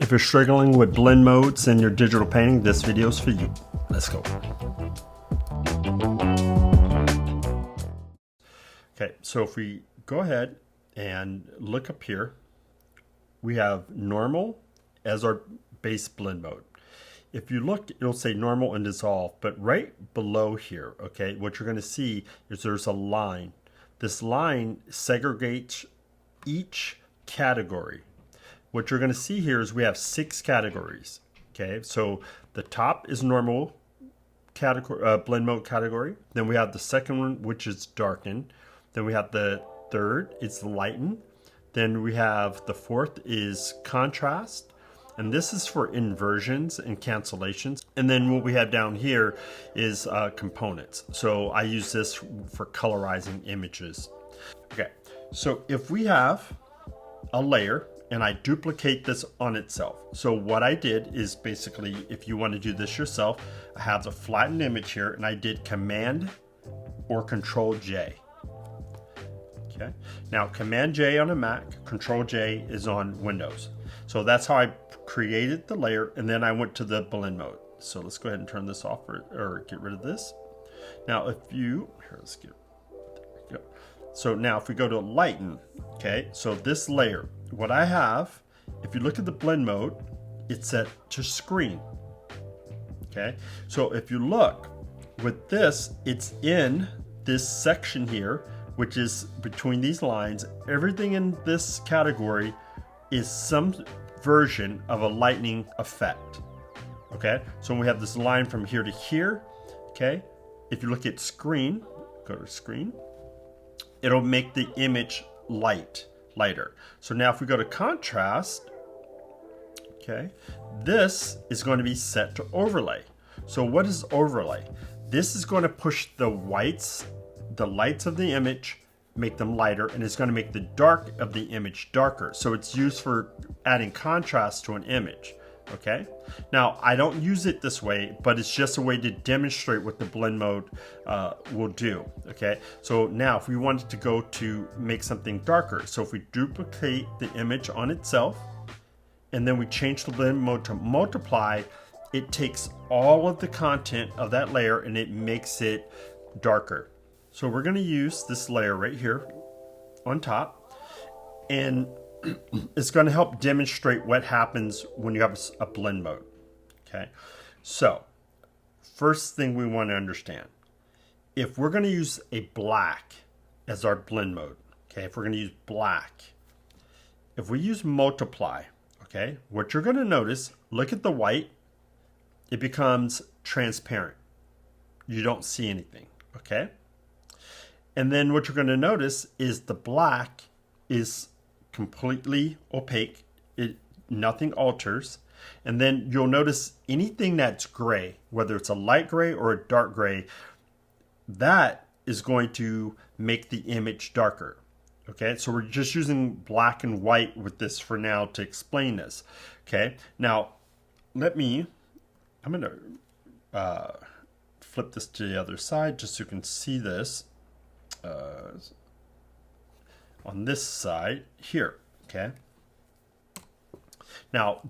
If you're struggling with blend modes in your digital painting, this video is for you. Let's go. Okay, so if we go ahead and look up here, we have normal as our base blend mode. If you look, it'll say normal and dissolve, but right below here, okay, what you're going to see is there's a line. This line segregates each category. What you're going to see here is we have 6 categories. Okay, so the top is normal category, blend mode category. Then we have the second one, which is darken. Then we have the third, it's lighten. Then we have the fourth is contrast. And this is for inversions and cancellations. And then what we have down here is components. So I use this for colorizing images. Okay, so if we have a layer, and I duplicate this on itself. So what I did is basically, if you want to do this yourself, I have the flattened image here, and I did Command or Control J. Okay. Now Command J on a Mac, Control J is on Windows. So that's how I created the layer, and then I went to the blend mode. So let's go ahead and turn this off or get rid of this. Now if you, here, let's get, there we go. So now if we go to lighten, okay, so this layer, what I have, if you look at the blend mode, it's set to screen. Okay, so if you look with this, it's in this section here, which is between these lines. Everything in this category is some version of a lightning effect. Okay, so we have this line from here to here. Okay, if you look at screen, go to screen, it'll make the image lighter. So now if we go to contrast, okay, this is going to be set to overlay. So what is overlay? This is going to push the lights of the image, make them lighter, and it's going to make the dark of the image darker. So it's used for adding contrast to an image. Okay, now I don't use it this way, but it's just a way to demonstrate what the blend mode will do. Okay, so now if we wanted to go to make something darker, so if we duplicate the image on itself and then we change the blend mode to multiply, it takes all of the content of that layer and it makes it darker. So we're going to use this layer right here on top, and it's going to help demonstrate what happens when you have a blend mode. Okay, so first thing we want to understand, if we're going to use a black as our blend mode, okay, if we're going to use black, if we use multiply, okay, what you're going to notice, look at the white, it becomes transparent. You don't see anything, okay? And then what you're going to notice is the black is completely opaque. Nothing alters. And then you'll notice anything that's gray, whether it's a light gray or a dark gray, that is going to make the image darker. Okay, so we're just using black and white with this for now to explain this. Okay, now I'm going to flip this to the other side just so you can see this. On this side here, okay? Now,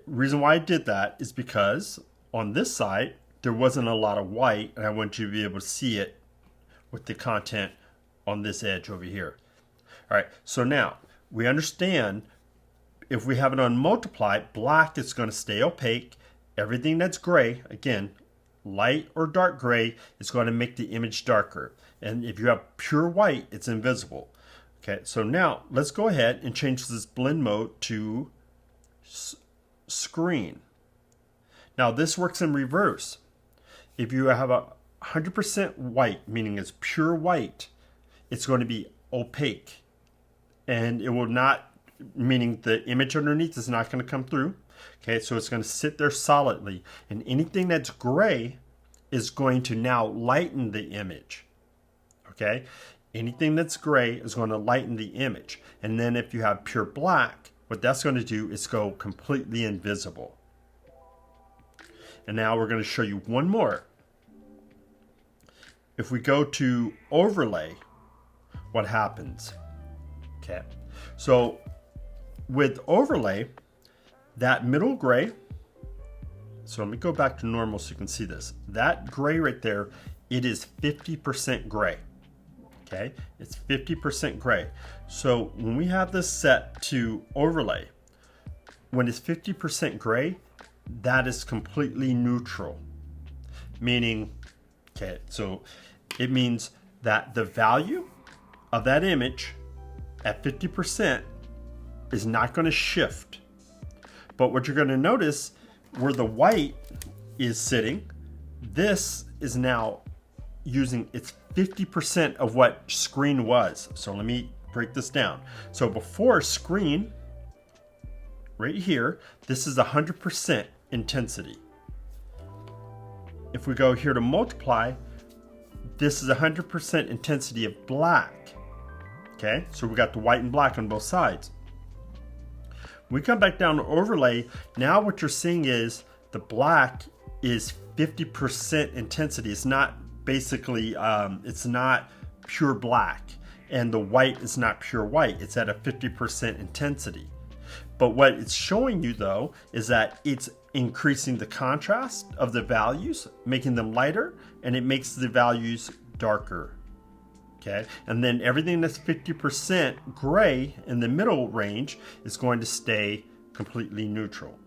reason why I did that is because on this side, there wasn't a lot of white, and I want you to be able to see it with the content on this edge over here. All right, so now we understand if we have it on multiply, black is going to stay opaque. Everything that's gray, again, light or dark gray, is going to make the image darker. And if you have pure white, it's invisible. Okay, so now let's go ahead and change this blend mode to screen. Now this works in reverse. If you have 100% white, meaning it's pure white, it's going to be opaque. And it will not, meaning the image underneath is not going to come through. Okay, so it's going to sit there solidly. And anything that's gray is going to now lighten the image. Okay, anything that's gray is going to lighten the image. And then if you have pure black, what that's going to do is go completely invisible. And now we're going to show you one more. If we go to overlay, what happens? Okay, so with overlay, that middle gray, so let me go back to normal so you can see this. That gray right there, it is 50% gray. Okay, it's 50% gray. So when we have this set to overlay, when it's 50% gray, that is completely neutral. Meaning, okay, so it means that the value of that image at 50% is not going to shift. But what you're going to notice, where the white is sitting, this is now using its 50% of what screen was. So let me break this down. So before screen, right here, this is 100% intensity. If we go here to multiply, this is 100% intensity of black. Okay, so we got the white and black on both sides. We come back down to overlay. Now what you're seeing is the black is 50% intensity. It's not basically, it's not pure black, and the white is not pure white. It's at a 50% intensity. But what it's showing you though is that it's increasing the contrast of the values, making them lighter, and it makes the values darker. Okay, and then everything that's 50% gray in the middle range is going to stay completely neutral.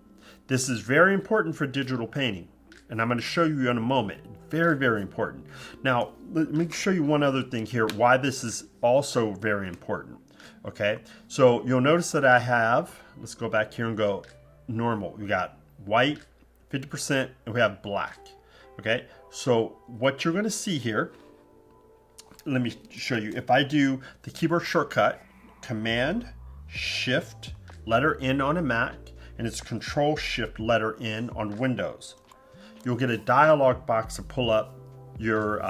This is very important for digital painting, and I'm going to show you in a moment. Very, very important. Now, let me show you one other thing here, why this is also very important. Okay, so you'll notice that I have, let's go back here and go normal. We got white, 50%, and we have black. Okay, so what you're going to see here, let me show you. If I do the keyboard shortcut, Command Shift letter N on a Mac, and it's Control Shift letter N on Windows, you'll get a dialog box to pull up your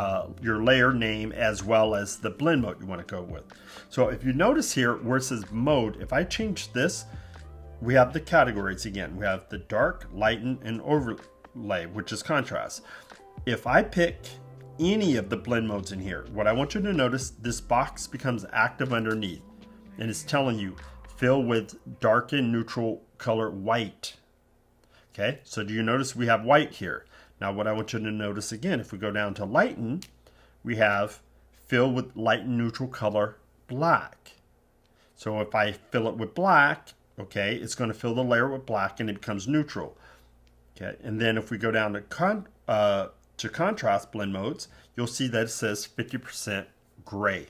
layer name as well as the blend mode you want to go with. So if you notice here where it says mode, if I change this, we have the categories again. We have the dark, lighten, and overlay, which is contrast. If I pick any of the blend modes in here, what I want you to notice, this box becomes active underneath, and it's telling you fill with darken neutral color white. Okay, so do you notice we have white here? Now what I want you to notice again, if we go down to lighten, we have fill with light and neutral color black. So if I fill it with black, okay, it's going to fill the layer with black and it becomes neutral. Okay, and then if we go down to contrast blend modes, you'll see that it says 50% gray.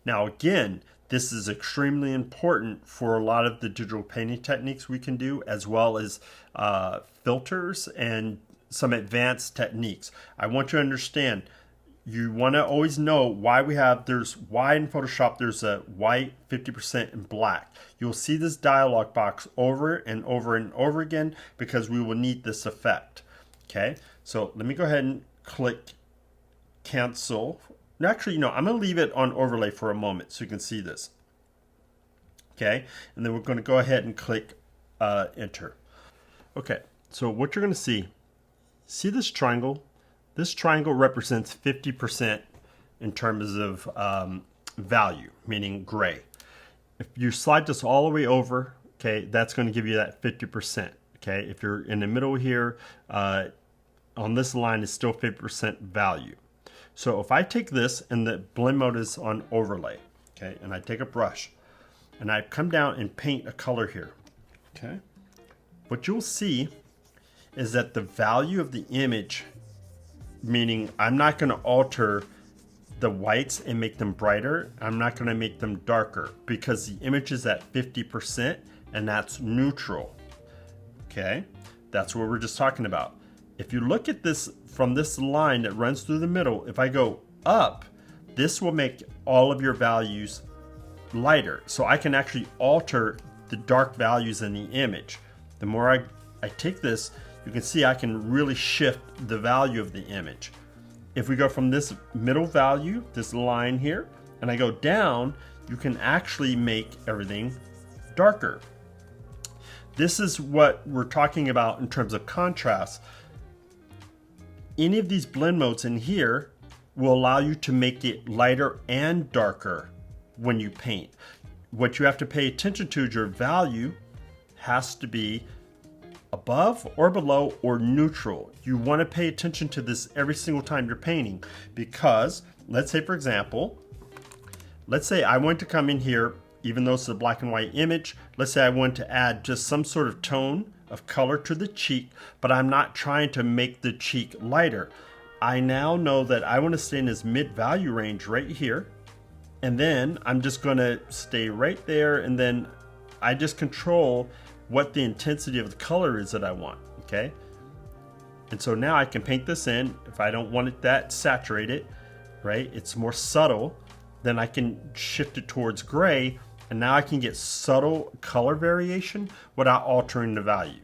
Now again, this is extremely important for a lot of the digital painting techniques we can do, as well as filters and some advanced techniques. I want you to understand, you want to always know why there's why in Photoshop there's a white, 50%, and black. You'll see this dialog box over and over and over again because we will need this effect. Okay, so let me go ahead and click cancel. Actually, no, I'm going to leave it on overlay for a moment so you can see this. Okay, and then we're going to go ahead and click enter. Okay, so what you're going to see this triangle? This triangle represents 50% in terms of value, meaning gray. If you slide this all the way over, okay, that's going to give you that 50%. Okay, if you're in the middle here, on this line is still 50% value. So if I take this and the blend mode is on overlay, okay, and I take a brush and I come down and paint a color here, okay, what you'll see is that the value of the image, meaning I'm not going to alter the whites and make them brighter, I'm not going to make them darker because the image is at 50% and that's neutral. Okay, that's what we're just talking about. If you look at this from this line that runs through the middle, if I go up, this will make all of your values lighter. So I can actually alter the dark values in the image. The more I take this, you can see I can really shift the value of the image. If we go from this middle value, this line here, and I go down, you can actually make everything darker. This is what we're talking about in terms of contrast. Any of these blend modes in here will allow you to make it lighter and darker when you paint. What you have to pay attention to is your value has to be above or below or neutral. You want to pay attention to this every single time you're painting, because let's say, for example, let's say I want to come in here, even though it's a black and white image, let's say I want to add just some sort of tone of color to the cheek, but I'm not trying to make the cheek lighter. I now know that I want to stay in this mid value range right here, and then I'm just going to stay right there, and then I just control what the intensity of the color is that I want, okay? And so now I can paint this in. If I don't want it that saturated, right, it's more subtle, then I can shift it towards gray, and now I can get subtle color variation without altering the value.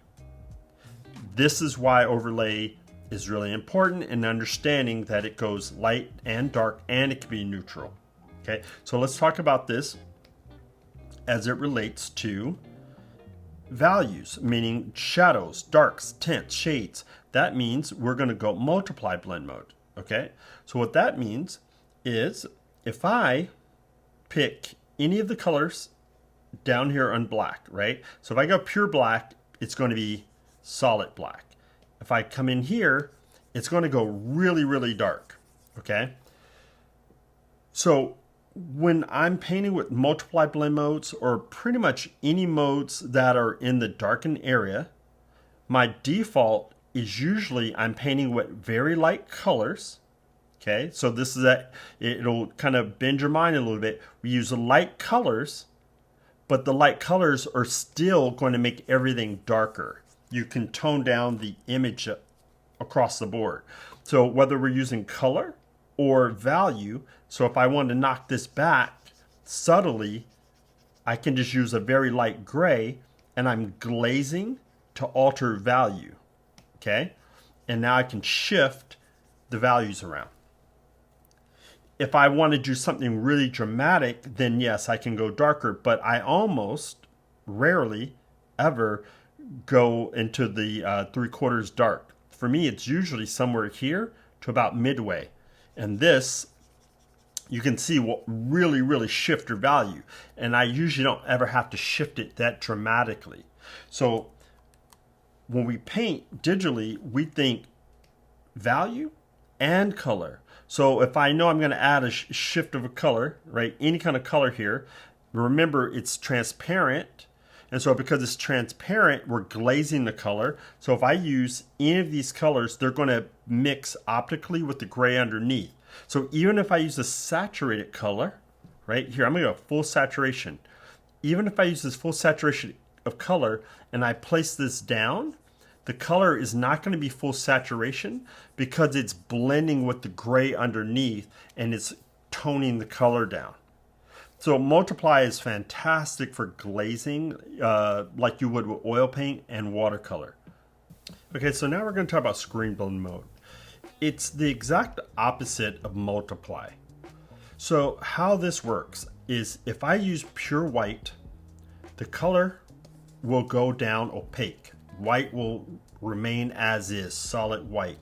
This is why overlay is really important, in understanding that it goes light and dark, and it can be neutral. Okay, so let's talk about this as it relates to values, meaning shadows, darks, tints, shades. That means we're going to go multiply blend mode. Okay, so what that means is if I pick any of the colors down here on black, right? So if I go pure black, it's going to be solid black. If I come in here, it's going to go really, really dark, okay? So when I'm painting with multiply blend modes, or pretty much any modes that are in the darkened area, my default is usually I'm painting with very light colors. Okay, so this is that, it'll kind of bend your mind a little bit. We use light colors, but the light colors are still going to make everything darker. You can tone down the image across the board. So whether we're using color or value, so if I want to knock this back subtly, I can just use a very light gray, and I'm glazing to alter value. Okay, and now I can shift the values around. If I want to do something really dramatic, then yes, I can go darker, but I almost rarely ever go into the 3/4 dark. For me, it's usually somewhere here to about midway. And this, you can see what really, really shift your value. And I usually don't ever have to shift it that dramatically. So when we paint digitally, we think value and color. So if I know I'm going to add a shift of a color, right, any kind of color here, remember it's transparent. And so because it's transparent, we're glazing the color. So if I use any of these colors, they're going to mix optically with the gray underneath. So even if I use a saturated color, right here, I'm going to go full saturation. Even if I use this full saturation of color and I place this down, the color is not going to be full saturation because it's blending with the gray underneath and it's toning the color down. So multiply is fantastic for glazing, like you would with oil paint and watercolor. Okay, so now we're going to talk about screen blend mode. It's the exact opposite of multiply. So how this works is if I use pure white, the color will go down opaque. White will remain as is, solid white.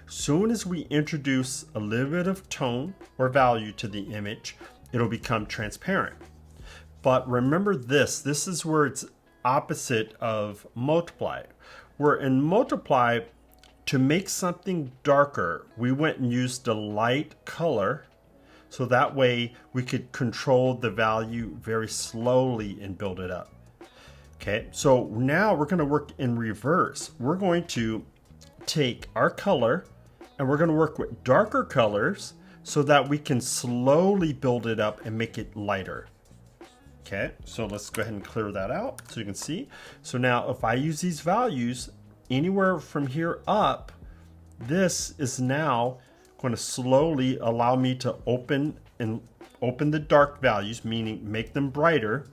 Soon as we introduce a little bit of tone or value to the image, it'll become transparent. But remember this is where it's opposite of multiply. Where in multiply, to make something darker, we went and used a light color, so that way we could control the value very slowly and build it up. Okay, so now we're going to work in reverse. We're going to take our color and we're going to work with darker colors so that we can slowly build it up and make it lighter. Okay, so let's go ahead and clear that out so you can see. So now if I use these values anywhere from here up, this is now going to slowly allow me to open the dark values, meaning make them brighter,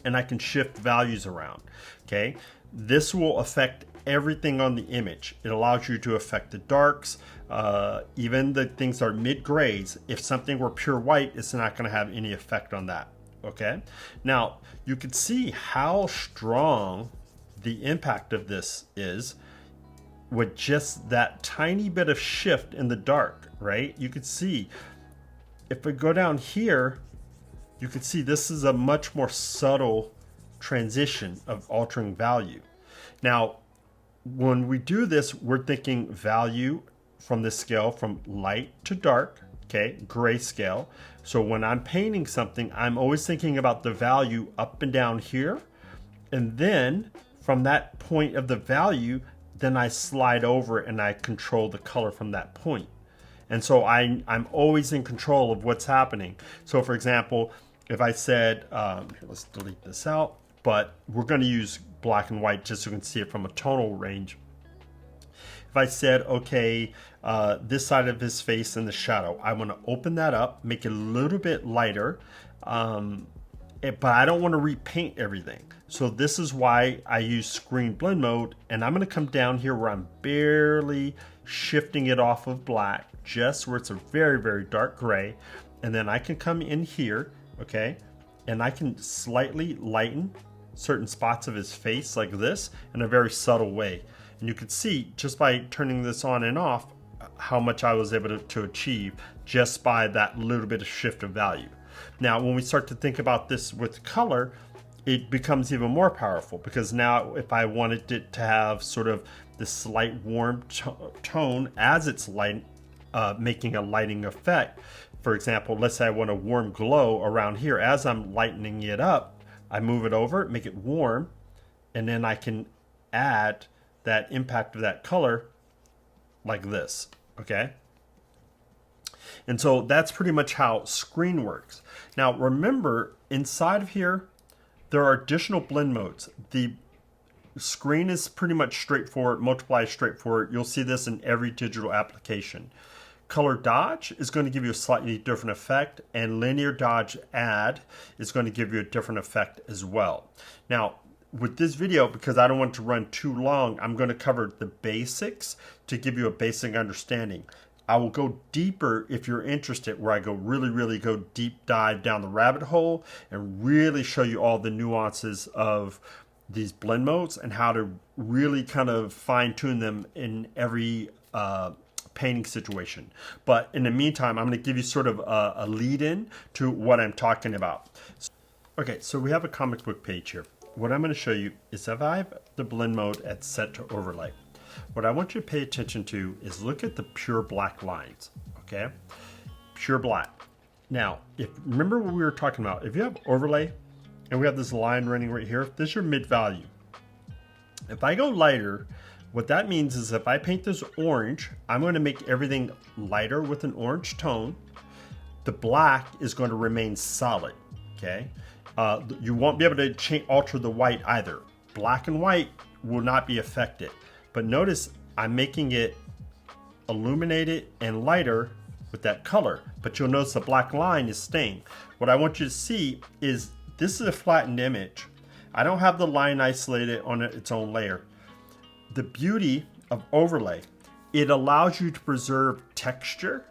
and I can shift values around. Okay, this will affect everything on the image. It allows you to affect the darks, even the things that are mid-grays. If something were pure white, it's not going to have any effect on that. Okay, now you can see how strong the impact of this is with just that tiny bit of shift in the dark, right? You can see if we go down here, you can see this is a much more subtle transition of altering value. Now, when we do this, we're thinking value from the scale from light to dark, okay, grayscale. So when I'm painting something, I'm always thinking about the value up and down here. And then from that point of the value, then I slide over and I control the color from that point. And so I'm always in control of what's happening. So for example, if I said, here, let's delete this out, but we're going to use black and white just so you can see it from a tonal range. If I said, okay, this side of his face in the shadow, I want to open that up, make it a little bit lighter, but I don't want to repaint everything. So this is why I use screen blend mode, and I'm going to come down here where I'm barely shifting it off of black, just where it's a very, very dark gray. And then I can come in here, okay, and I can slightly lighten certain spots of his face like this in a very subtle way. And you can see just by turning this on and off how much I was able to achieve just by that little bit of shift of value. Now, when we start to think about this with color, it becomes even more powerful, because now if I wanted it to have sort of this slight warm tone as it's light, making a lighting effect. For example, let's say I want a warm glow around here. As I'm lightening it up, I move it over, make it warm, and then I can add that impact of that color like this, okay? And so that's pretty much how screen works. Now remember, inside of here, there are additional blend modes. The screen is pretty much straightforward, multiply is straightforward. You'll see this in every digital application. Color dodge is going to give you a slightly different effect, and linear dodge add is going to give you a different effect as well. Now, with this video, because I don't want it to run too long, I'm going to cover the basics to give you a basic understanding. I will go deeper if you're interested, where I go really go deep dive down the rabbit hole and really show you all the nuances of these blend modes and how to really kind of fine tune them in every painting situation. But in the meantime, I'm going to give you sort of a lead in to what I'm talking about. Okay, so we have a comic book page here. What I'm going to show you is if I have the blend mode at set to overlay, what I want you to pay attention to is look at the pure black lines, okay? Pure black. Now, remember what we were talking about. If you have overlay and we have this line running right here, this is your mid value. If I go lighter, what that means is if I paint this orange, I'm going to make everything lighter with an orange tone. The black is going to remain solid, okay? You won't be able to alter the white either. Black and white will not be affected. But notice I'm making it illuminated and lighter with that color. But you'll notice the black line is staying. What I want you to see is this is a flattened image. I don't have the line isolated on its own layer. The beauty of overlay, it allows you to preserve texture,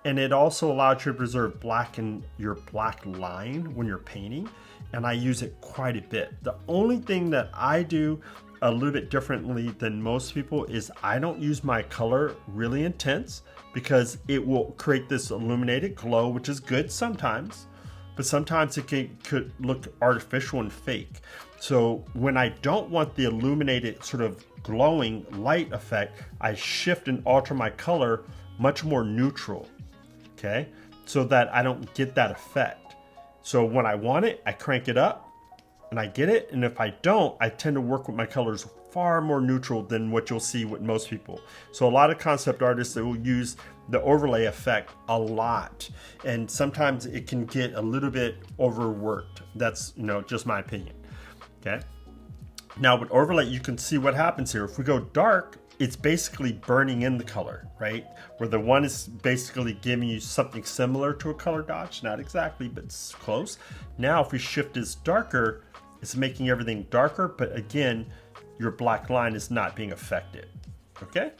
and it also allows you to preserve black in your black line when you're painting, and I use it quite a bit. The only thing that I do a little bit differently than most people is I don't use my color really intense, because it will create this illuminated glow, which is good sometimes, but sometimes it could look artificial and fake. So when I don't want the illuminated sort of glowing light effect, I shift and alter my color much more neutral, okay? So that I don't get that effect. So when I want it, I crank it up and I get it. And if I don't, I tend to work with my colors far more neutral than what you'll see with most people. So a lot of concept artists, they will use the overlay effect a lot. And sometimes it can get a little bit overworked. That's, just my opinion, okay? Now with overlay, you can see what happens here. If we go dark, it's basically burning in the color, right? Where the one is basically giving you something similar to a color dodge, not exactly, but it's close. Now if we shift this darker, it's making everything darker, but again, your black line is not being affected, okay?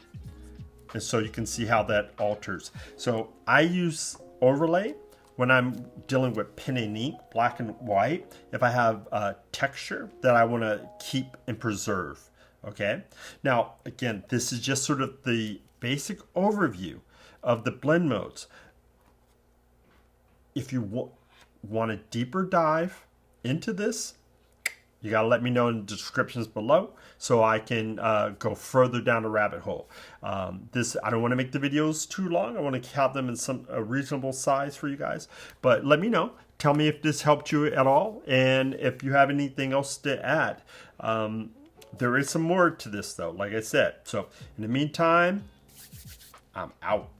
And so you can see how that alters. So I use overlay when I'm dealing with pen and ink, black and white, if I have a texture that I want to keep and preserve, okay? Now, again, this is just sort of the basic overview of the blend modes. If you want a deeper dive into this, You got to let me know in the descriptions below so I can go further down the rabbit hole. I don't want to make the videos too long. I want to have them in a reasonable size for you guys. But let me know. Tell me if this helped you at all, and if you have anything else to add. There is some more to this, though, like I said. So in the meantime, I'm out.